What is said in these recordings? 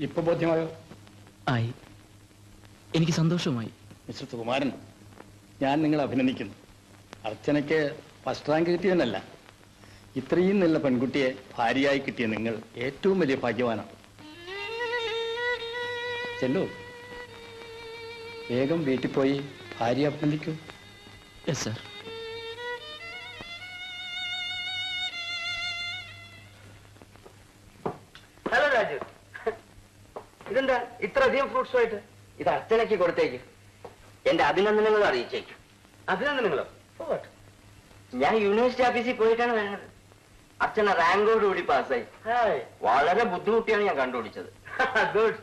ഇപ്പൊ ബോധ്യമായോ? ആയി. എനിക്ക് സന്തോഷമായി. മിസ്റ്റർ സുകുമാരൻ, ഞാൻ നിങ്ങളെ അഭിനന്ദിക്കുന്നു. അർച്ചനയ്ക്ക് ഫസ്റ്റ് റാങ്ക് കിട്ടിയെന്നല്ല, ഇത്രയും നല്ല പെൺകുട്ടിയെ ഭാര്യയായി കിട്ടിയ നിങ്ങൾ ഏറ്റവും വലിയ ഭാഗ്യവാനാണ്. ചെല്ലു, വേഗം വീട്ടിൽ പോയി ഭാര്യയെ അഭിനന്ദിക്കൂ. Yes sir. ഹലോ രാജു, ഇതെന്താ ഇത്ര അധികം ഫ്രൂട്ട്സ് ആയിട്ട്? ഇത് അർച്ചനയ്ക്ക് കൊടുത്തേക്ക്. എന്റെ അഭിനന്ദനങ്ങൾ അറിയിച്ചേക്കും. അഭിനന്ദനങ്ങളോ? ഞാൻ യൂണിവേഴ്സിറ്റി ഓഫീസിൽ പോയിട്ടാണ് വരുന്നത്. അർച്ചന റാങ്കോടുകൂടി പാസ്സായി. വളരെ ബുദ്ധിമുട്ടിയാണ് ഞാൻ കണ്ടുപിടിച്ചത്. Good,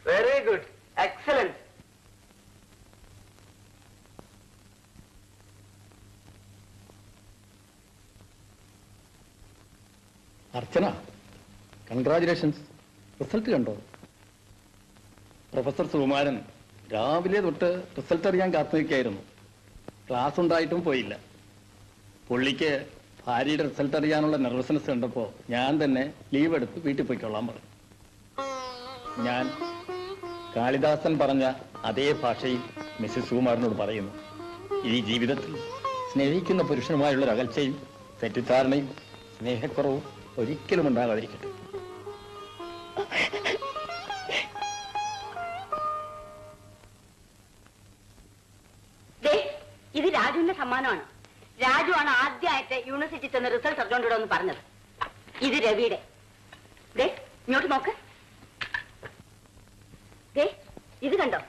very good, excellent. Archana, congratulations. Result കണ്ടോ? പ്രൊഫസർ സുകുമാരൻ രാവിലെ തൊട്ട് റിസൾട്ട് അറിയാൻ കാത്തു നിൽക്കുകയായിരുന്നു. ക്ലാസ് ഉണ്ടായിട്ടും പോയില്ല. പുള്ളിക്ക് ഭാര്യയുടെ റിസൾട്ട് അറിയാനുള്ള നെർവസ്നെസ് കണ്ടപ്പോൾ ഞാൻ തന്നെ ലീവ് എടുത്ത് വീട്ടിൽ പോയിക്കൊള്ളാൻ പറഞ്ഞു. ഞാൻ കാളിദാസൻ പറഞ്ഞ അതേ ഭാഷയിൽ മിസ്സിസ് സുകുമാരനോട് പറയുന്നു, ഈ ജീവിതത്തിൽ സ്നേഹിക്കുന്ന പുരുഷനുമായുള്ളൊരു അകൽച്ചയും തെറ്റിദ്ധാരണയും സ്നേഹക്കുറവും ഒരിക്കലും ഉണ്ടാകാതിരിക്കട്ടെ. ഇത് രാജുവിന്റെ സമ്മാനമാണ്. രാജു ആണ് ആദ്യമായിട്ട് യൂണിവേഴ്സിറ്റി ചെന്ന് റിസൾട്ട് അറിഞ്ഞോണ്ടിടന്ന് പറഞ്ഞത്. ഇത് രവിയുടെ. ഇങ്ങോട്ട് നോക്ക്. ഇത് കണ്ടോ?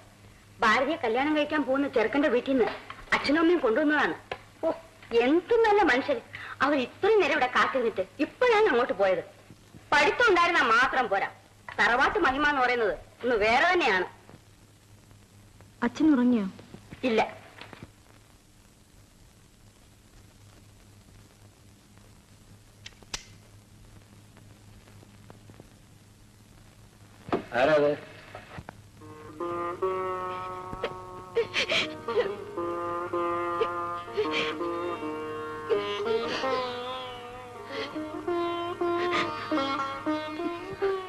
ഭാരതിയെ കല്യാണം കഴിക്കാൻ പോകുന്ന ചെറുക്കന്റെ വീട്ടിൽ നിന്ന് അച്ഛനും അമ്മയും കൊണ്ടുവന്നതാണ്. ഓ, എന്തും നല്ല മനുഷ്യർ. അവർ ഇത്രയും നേരം ഇവിടെ കാത്തിരുന്നിട്ട് ഇപ്പോഴാണ് അങ്ങോട്ട് പോയത്. പഠിത്തം ഉണ്ടായിരുന്നാ മാത്രം പോരാ. തറവാട്ട് മഹിമ എന്ന് പറയുന്നത് ഒന്ന് വേറെ തന്നെയാണ്. അച്ഛൻ ഉറങ്ങിയോ? ഇല്ല. ആരാത്?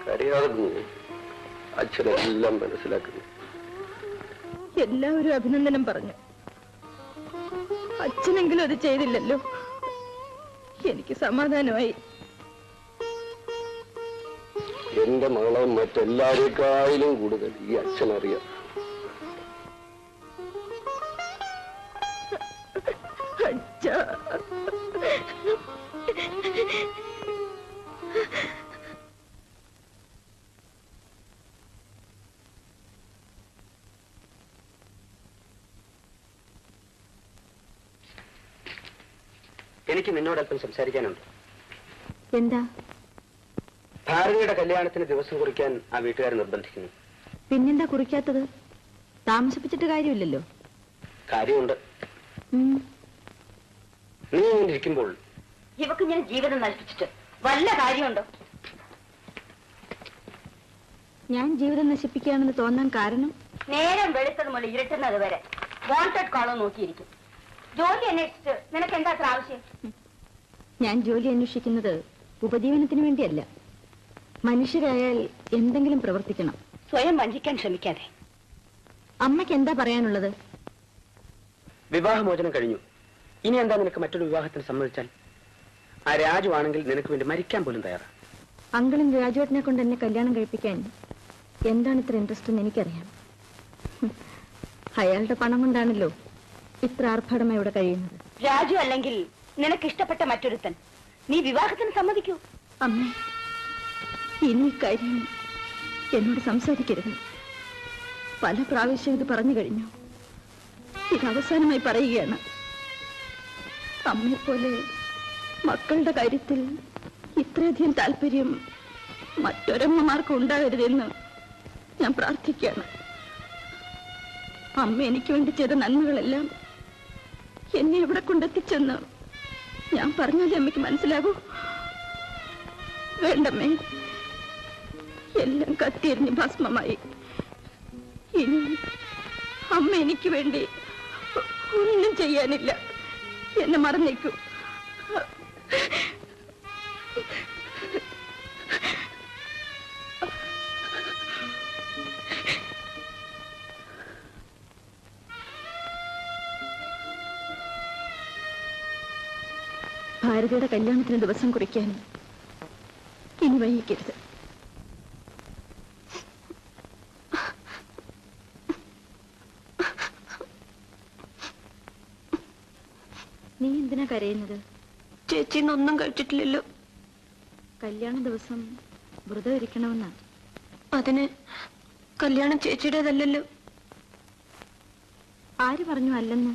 കരയാതെ അച്ഛനെല്ലാം മനസ്സിലാക്കുന്നു. എല്ലാവരും അഭിനന്ദനം പറഞ്ഞു. അച്ഛനെങ്കിലും അത് ചെയ്തില്ലല്ലോ. എനിക്ക് സമാധാനമായി. എന്റെ മകളെ മറ്റെല്ലാവരെക്കാളിലും കൂടുതൽ ഈ അച്ഛനറിയാം. എനിക്ക് നിന്നോട് അല്പം സംസാരിക്കാനുണ്ട്. എന്താ? ഭാരതിയുടെ കല്യാണത്തിന് ദിവസം കുറിക്കാൻ ആ വീട്ടുകാർ നിർബന്ധിക്കുന്നു. പിന്നെന്താ കുറിക്കാത്തത്? താമസിപ്പിച്ചിട്ട് കാര്യമില്ലല്ലോ. കാര്യമുണ്ട്. നീ ഇങ്ങനെ ഇരിക്കുമ്പോൾ ഇവക്ക് ഞാൻ ജീവിതം നശിപ്പിച്ചിട്ട് വല്ല കാര്യമുണ്ടോ? ഞാൻ ജീവിതം നശിപ്പിക്കുകയാണെന്ന് തോന്നാൻ കാരണം? നേരം വെളുത്തത് മുതൽ ഇരുട്ടുന്നത് വരെ വാണ്ടഡ് കോളോ നോക്കിയിരിക്കും. ജോലി അന്വേഷിച്ച് നിനക്ക് എന്താ അത്ര ആവശ്യം? ഞാൻ ജോലി അന്വേഷിക്കുന്നത് ഉപജീവനത്തിന് വേണ്ടിയല്ല. മനുഷ്യരായാൽ എന്തെങ്കിലും പ്രവർത്തിക്കണം. സ്വയം വഞ്ചിക്കാൻ ശ്രമിക്കാതെ. അമ്മയ്ക്ക് എന്താ പറയാനുള്ളത്? വിവാഹമോചനം കഴിഞ്ഞു. ഇനി എന്താ നിനക്ക് മറ്റൊരു വിവാഹത്തിന് സമ്മതിച്ചാൽ? ആ രാജു ആണെങ്കിൽ നിനക്ക് വേണ്ടി മരിക്കാൻ പോലും തയ്യാറാണ്. അങ്കിളും രാജുവേട്ടനെ കൊണ്ട് എന്നെ കല്യാണം കഴിപ്പിക്കാൻ എന്താണ് ഇത്ര ഇൻട്രസ്റ്റ് എന്ന് എനിക്കറിയാം. അയാളുടെ പണം കൊണ്ടാണല്ലോ ഇത്ര ആർഭാടമായി ഇവിടെ കഴിയുന്നത്. രാജു അല്ലെങ്കിൽ നിനക്ക് ഇഷ്ടപ്പെട്ട മറ്റൊരുത്തൻ നീ വിവാഹത്തിന് സമ്മതിക്കൂ? അമ്മേ, ഇനി കാര്യം എന്നോട് സംസാരിക്കരുത്. പല പ്രാവശ്യം ഇത് പറഞ്ഞു കഴിഞ്ഞു. ഇത് അവസാനമായി പറയുകയാണ്. അമ്മയെപ്പോലെ മക്കളുടെ കാര്യത്തിൽ ഇത്രയധികം താല്പര്യം മറ്റൊരമ്മമാർക്കും ഉണ്ടാകരുതെന്ന് ഞാൻ പ്രാർത്ഥിക്കുകയാണ്. അമ്മ എനിക്ക് വേണ്ടി ചെയ്ത നന്മകളെല്ലാം എന്നെ എവിടെ കൊണ്ടെത്തിച്ചെന്ന് ഞാൻ പറഞ്ഞാലേ അമ്മയ്ക്ക് മനസ്സിലാകൂ. വേണ്ടമ്മേ, എല്ലാം കത്തിയെറിഞ്ഞ് ഭസ്മമായി. ഇനി അമ്മ എനിക്ക് വേണ്ടി ഒന്നും ചെയ്യാനില്ല. എന്നെ മറന്നേക്കൂ. ഭാരതിയുടെ കല്യാണത്തിന് ദിവസം കുറിക്കാൻ ഇനി വൈകിക്കരുത്. നീ എന്തിനാ കരയുന്നത്? ചേച്ചി ഒന്നും കഴിച്ചിട്ടില്ലല്ലോ. കല്യാണ ദിവസം വ്രതം ഇരിക്കണമെന്നാ. അതിന് കല്യാണം ചേച്ചിയുടേതല്ലല്ലോ. ആര് പറഞ്ഞു അല്ലെന്ന്?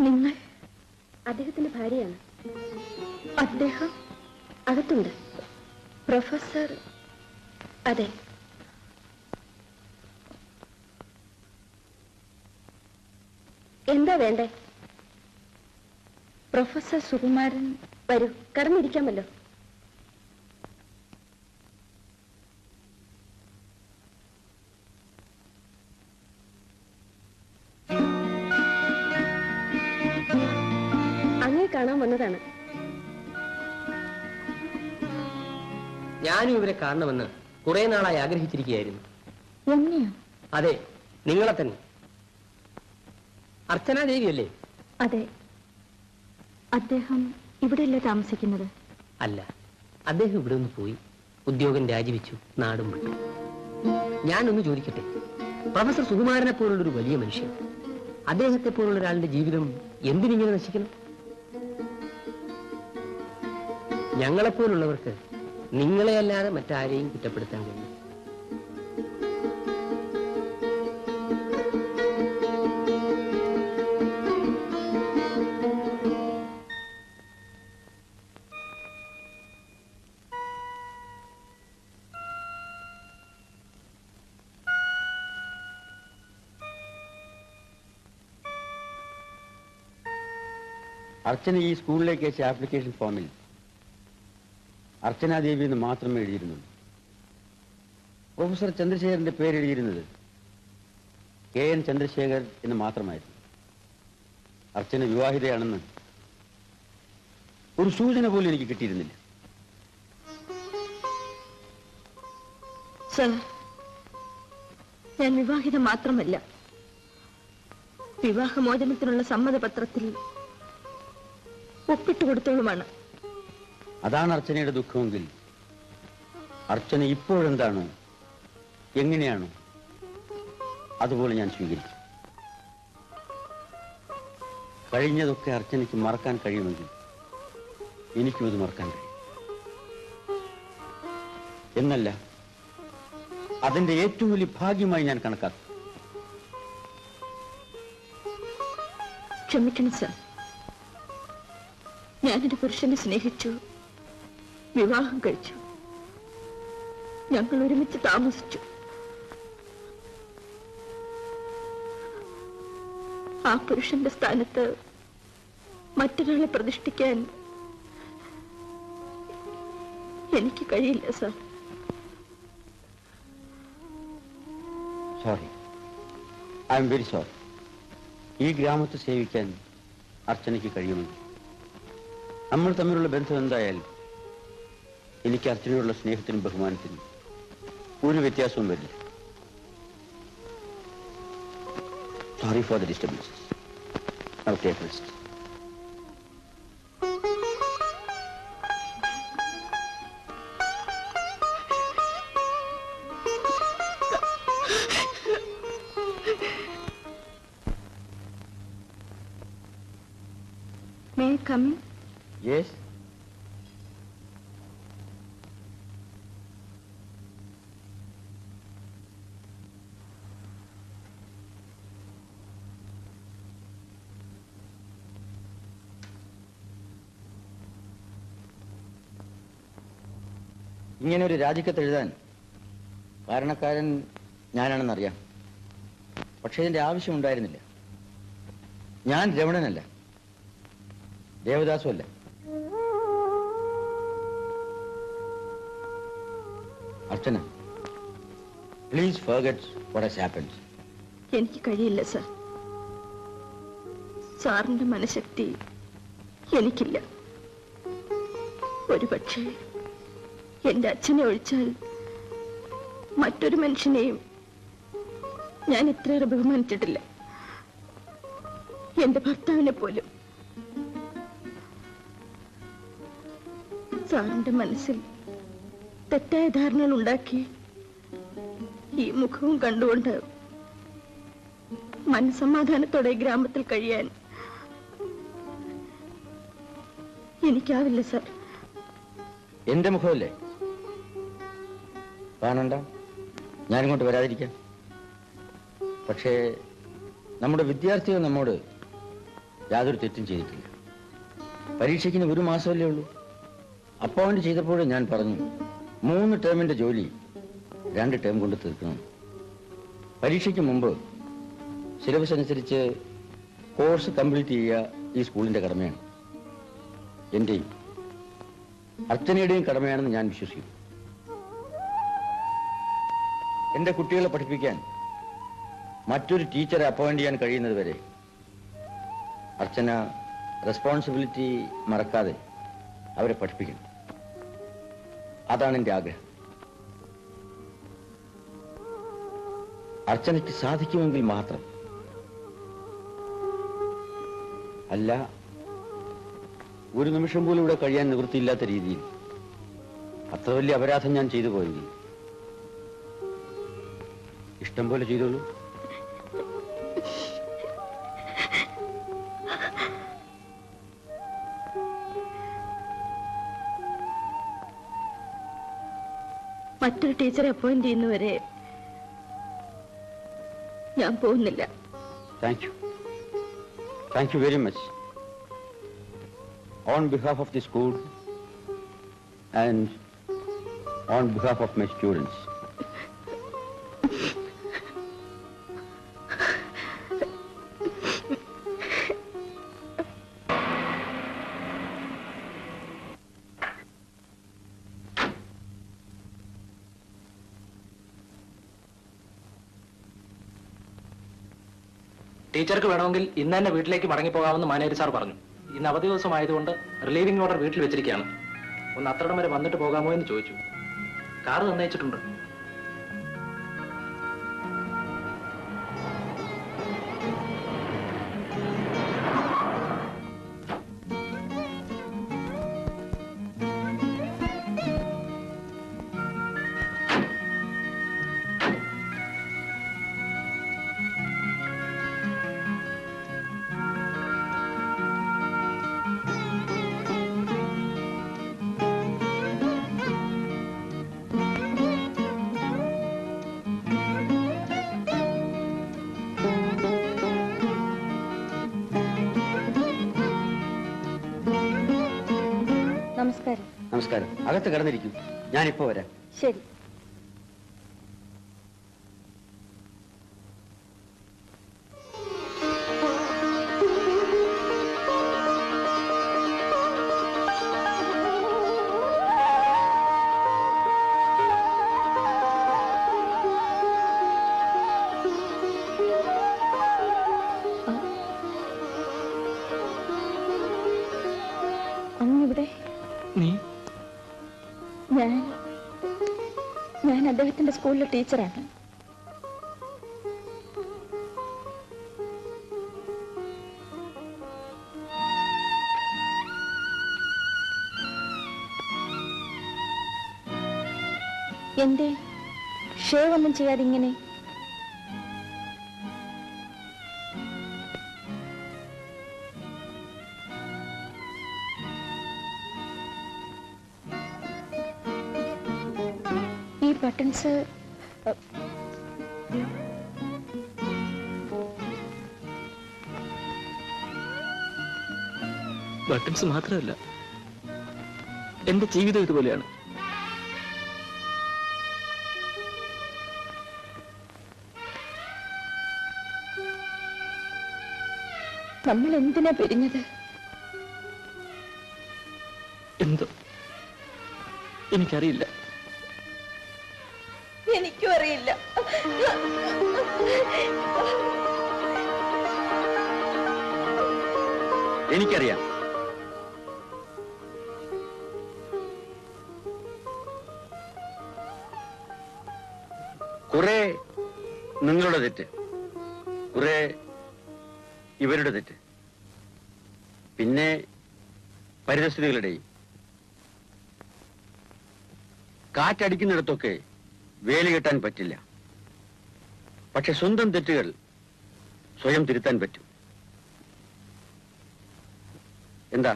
നിങ്ങൾ അദ്ദേഹത്തിന്റെ ഭാര്യയാണ്. അദ്ദേഹം അകത്തുണ്ട്. പ്രൊഫസർ? അതെ. എന്താ വേണ്ടേ? പ്രൊഫസർ സുകുമാരൻ വരൂ, കടന്നിരിക്കാമല്ലോ. അങ്ങേ കാണാൻ വന്നതാണ്. ഞാനും ഇവരെ കാണണമെന്ന് കുറെ നാളായി ആഗ്രഹിച്ചിരിക്കുകയായിരുന്നു. എന്നെയോ? അതെ, നിങ്ങളെ തന്നെ. അർച്ചന ദേവിയല്ലേ? അതെ. അദ്ദേഹം ഇവിടെയല്ലേ താമസിക്കുന്നത്? അല്ല, അദ്ദേഹം ഇവിടെ നിന്ന് പോയി. ഉദ്യോഗം രാജിവെച്ചു, നാടും വിട്ടു. ഞാനൊന്ന് ചോദിക്കട്ടെ, പ്രൊഫസർ സുകുമാരനെ പോലുള്ളൊരു വലിയ മനുഷ്യൻ, അദ്ദേഹത്തെ പോലുള്ള ഒരാളുടെ ജീവിതം എന്തിനിങ്ങനെ നശിക്കണം? ഞങ്ങളെപ്പോലുള്ളവർക്ക് നിങ്ങളെ അല്ലാതെ മറ്റാരെയും കുറ്റപ്പെടുത്താൻ കഴിയും. അർച്ചന ഈ സ്കൂളിലേക്ക് അയച്ച ആപ്ലിക്കേഷൻ ഫോമിൽ അർച്ചന ദേവി എന്ന് മാത്രമേ എഴുതിയിരുന്നുള്ളൂ. പ്രൊഫസർ ചന്ദ്രശേഖരന്റെ പേര് എഴുതിയിരുന്നത് KN ചന്ദ്രശേഖർ എന്ന് മാത്രമായിരുന്നു. അർച്ചന വിവാഹിതയാണെന്ന് ഒരു സൂചന പോലും എനിക്ക് കിട്ടിയിരുന്നില്ല. സർ, ഞാൻ വിവാഹിത മാത്രമല്ല, വിവാഹമോചനത്തിനുള്ള സമ്മതപത്രത്തിൽ ഒപ്പിട്ട് കൊടുത്തോളുമാണ്. അതാണ് അർച്ചനയുടെ ദുഃഖമെങ്കിൽ അർച്ചന ഇപ്പോഴെന്താണോ എങ്ങനെയാണോ അതുപോലെ ഞാൻ സ്വീകരിക്കും. കഴിഞ്ഞതൊക്കെ അർച്ചനയ്ക്ക് മറക്കാൻ കഴിയുമെങ്കിൽ എനിക്കും അത് മറക്കാൻ കഴിയും. എന്നല്ല, അതിന്റെ ഏറ്റവും വലിയ ഭാഗ്യമായി ഞാൻ കണക്കാക്കും. ക്ഷമിക്കണം സർ, ഞാനൊരു പുരുഷനെ സ്നേഹിച്ചു, വിവാഹം കഴിച്ചു, ഞങ്ങൾ ഒരുമിച്ച് താമസിച്ചു. ആ പുരുഷന്റെ സ്ഥാനത്ത് മറ്റൊരാളെ പ്രതിഷ്ഠിക്കാൻ എനിക്ക് കഴിയില്ല sir. Sorry, I am very sorry. ഈ ഗ്രാമത്തെ സേവിക്കാൻ അർച്ചനയ്ക്ക് കഴിയുമെങ്കിൽ നമ്മൾ തമ്മിലുള്ള ബന്ധം എന്തായാലും എനിക്ക് അർച്ചനയോടുള്ള സ്നേഹത്തിനും ബഹുമാനത്തിനും ഒരു വ്യത്യാസവും വരില്ല. Sorry for the disturbances. Now take rest. May I come in? Yes. ഇങ്ങനെ ഒരു രാജിക്കത്ത് എഴുതാൻ കാരണക്കാരൻ ഞാനാണെന്നറിയാം. പക്ഷേ ഇതിന്റെ ആവശ്യമുണ്ടായിരുന്നില്ല. ഞാൻ രമണനല്ല, ദേവദാസുമല്ല. Archana, please forget what has happened. എനിക്ക് കഴിയില്ല സർ. സാറിന്റെ മനഃശക്തി എനിക്കില്ല. ഒരുപക്ഷെ എന്റെ അച്ഛനെ ഒഴിച്ചാൽ മറ്റൊരു മനുഷ്യനെയും ഞാൻ ഇത്രയേറെ ബഹുമാനിച്ചിട്ടില്ല, എന്റെ ഭർത്താവിനെ പോലും. സാറിന്റെ മനസ്സിൽ തെറ്റായ ധാരണകൾ ഉണ്ടാക്കി ഈ മുഖവും കണ്ടുകൊണ്ട് മനസമാധാനത്തോടെ ഗ്രാമത്തിൽ കഴിയാൻ എനിക്കാവില്ല സർ. എന്റെ മുഖമല്ലേ കാണണ്ട, ഞാനിങ്ങോട്ട് വരാതിരിക്കാം. പക്ഷേ നമ്മുടെ വിദ്യാർത്ഥികൾ നമ്മോട് യാതൊരു തെറ്റും ചെയ്തിട്ടില്ല. പരീക്ഷയ്ക്കിന് 1 മാസമല്ലേ ഉള്ളൂ. അപ്പോയിന്റ് ചെയ്തപ്പോഴേ ഞാൻ പറഞ്ഞു 3 ടേമിന്റെ ജോലി 2 ടേം കൊണ്ട് തീർക്കണം. പരീക്ഷയ്ക്ക് മുമ്പ് സിലബസ് അനുസരിച്ച് കോഴ്സ് കംപ്ലീറ്റ് ചെയ്യുക ഈ സ്കൂളിന്റെ കടമയാണ്. എന്റെയും അർച്ചനയുടെയും കടമയാണെന്ന് ഞാൻ വിശ്വസിക്കുന്നു. എന്റെ കുട്ടികളെ പഠിപ്പിക്കാൻ മറ്റൊരു ടീച്ചറെ അപ്പോയിന്റ് ചെയ്യാൻ കഴിയുന്നത് വരെ അർച്ചന റെസ്പോൺസിബിലിറ്റി മറക്കാതെ അവരെ പഠിപ്പിക്കണം. അതാണ് എന്റെ ആഗ്രഹം. അർച്ചനയ്ക്ക് സാധിക്കുമെങ്കിൽ മാത്രം. അല്ല, ഒരു നിമിഷം പോലും ഇവിടെ കഴിയാൻ നിവൃത്തിയില്ലാത്ത രീതിയിൽ അത്ര വലിയ അപരാധം ഞാൻ ചെയ്തു പോയെങ്കിൽ ഇഷ്ടം പോലെ ചെയ്തോളൂ. മറ്റൊരു ടീച്ചറെ അപ്പോയിന്റ് ചെയ്യുന്നവരെ ഞാൻ പോകുന്നില്ല. Thank you. Thank you very much. On behalf of the school and on behalf of my students. ടീച്ചർക്ക് വേണമെങ്കിൽ ഇന്ന് തന്നെ വീട്ടിലേക്ക് മടങ്ങിപ്പോകാമെന്ന് മാനേജർ സാർ പറഞ്ഞു. ഇന്ന് അവധി ദിവസം ആയതുകൊണ്ട് റിലീവിംഗ് ഓർഡർ വീട്ടിൽ വെച്ചിരിക്കുകയാണ്. ഒന്ന് അത്രടം വരെ വന്നിട്ട് പോകാമോ എന്ന് ചോദിച്ചു. കാറ് തന്നയച്ചിട്ടുണ്ട്. നമസ്കാരം. നമസ്കാരം. അകത്ത് കിടന്നിരിക്കും, ഞാനിപ്പോ വരാം. ശരി. ഞാൻ അദ്ദേഹത്തിന്റെ സ്കൂളിലെ ടീച്ചറാണ്. എന്തേ ഷേവ് ഒന്നും ചെയ്യാതെ ഇങ്ങനെ? ഈ ബട്ടൺസ് ബട്ടൺസ് മാത്രമല്ല, എന്റെ ജീവിതം ഇതുപോലെയാണ്. നമ്മൾ എന്തിനാ പിരിഞ്ഞത്? എന്തോ എനിക്കറിയില്ല. എനിക്കും അറിയില്ല. എനിക്കറിയാം. കുറെ നിങ്ങളുടെ തെറ്റ്, കുറെ ഇവരുടെ തെറ്റ്, പിന്നെ പരിതസ്ഥിതികളുടെയും. കാറ്റടിക്കുന്നിടത്തൊക്കെ വേലി കെട്ടാൻ പറ്റില്ല. പക്ഷെ സ്വന്തം തെറ്റുകൾ സ്വയം തിരുത്താൻ പറ്റും. എന്താ,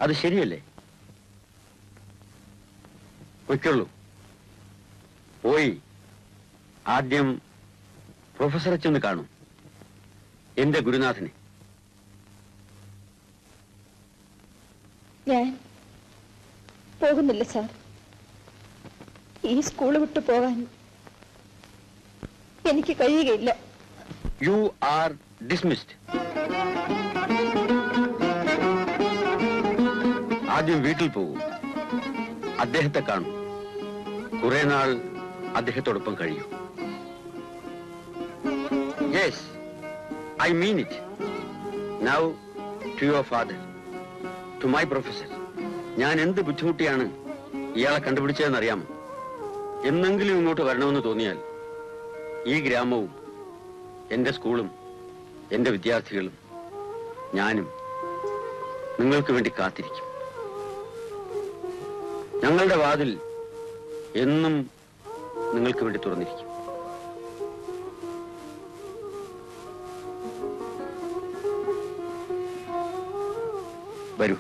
അത് ശരിയല്ലേ? പൊയ്ക്കുള്ളൂ. പോയി ആദ്യം പ്രൊഫസറെ ചെന്ന് കാണും, എന്റെ ഗുരുനാഥനെ. ഞാൻ പോകുന്നില്ല സാർ. ഈ സ്കൂൾ വിട്ടു പോകാൻ എനിക്ക് കഴിയുകയില്ല. You are dismissed. ആദ്യം വീട്ടിൽ പോകൂ, അദ്ദേഹത്തെ കാണൂ, കുറെ നാൾ അദ്ദേഹത്തോടൊപ്പം കഴിയൂ. Yes, I mean it. Now to your father, to my professor. ഞാൻ എന്ത് ബുദ്ധിമുട്ടിയാണ് ഇയാളെ കണ്ടുപിടിച്ചതെന്ന് അറിയാമോ? എന്നെങ്കിലും ഇങ്ങോട്ട് വരണമെന്ന് തോന്നിയാൽ ഈ ഗ്രാമവും എന്റെ സ്കൂളും എന്റെ വിദ്യാർത്ഥികളും ഞാനും നിങ്ങൾക്ക് വേണ്ടി കാത്തിരിക്കും. ഞങ്ങളുടെ വാതിൽ എന്നും നിങ്ങൾക്ക് വേണ്ടി തുറന്നിരിക്കും. വരൂ.